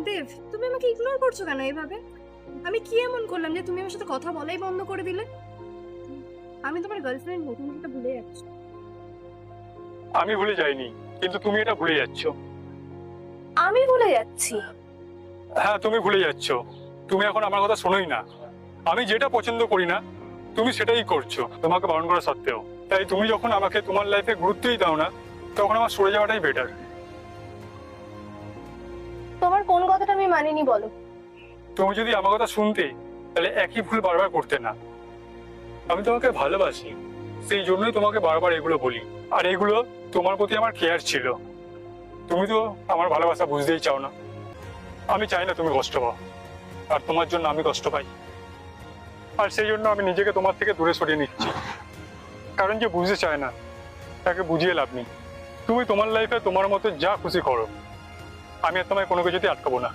দেব, তুমি আমাকে ইগনোর করছো কেন এইভাবে? আমি কি এমন করলাম যে তুমি আমার সাথে কথা বলাই বন্ধ করে দিলে? আমি তোমার গার্লফ্রেন্ড নই, তুমি সেটা ভুলে যাচ্ছ। আমি ভুলে যাইনি, কিন্তু তুমি এটা ভুলে যাচ্ছ। আমি ভুলে যাচ্ছি? হ্যাঁ, তুমি ভুলে যাচ্ছ। তুমি এখন আমার কথা শোনোই না। আমি যেটা পছন্দ করি না তুমি সেটাই করছো, তোমাকে বারণ করা সত্ত্বেও। তাই তুমি যখন আমাকে তোমার লাইফে গুরুত্বই দাও না, তখন আমার সরে যাওয়াটাই বেটার। তোমার কোন কথাটা আমি মানিনি বলো? তুমি যদি আমার কথা শুনতে, তাহলে একই ভুল বারবার করতে না। আমি তোমাকে ভালোবাসি, সেই জন্যই তোমাকে বারবার এগুলো বলি। আর এগুলো তোমার প্রতি আমার কেয়ার ছিল। তুমি তো আমার ভালোবাসা বুঝতেই চাও না। আমি চাই না তুমি কষ্ট পাও, আর তোমার জন্য আমি কষ্ট পাই। আর সেই জন্য আমি নিজেকে তোমার থেকে দূরে সরিয়ে নিচ্ছি। কারণ যে বুঝতে চায় না, তাকে বুঝিয়ে লাভ নেই। তুমি তোমার লাইফে তোমার মতো যা খুশি করো, আমি আর তোমায় কোনো কিছুতে আটকাবো না।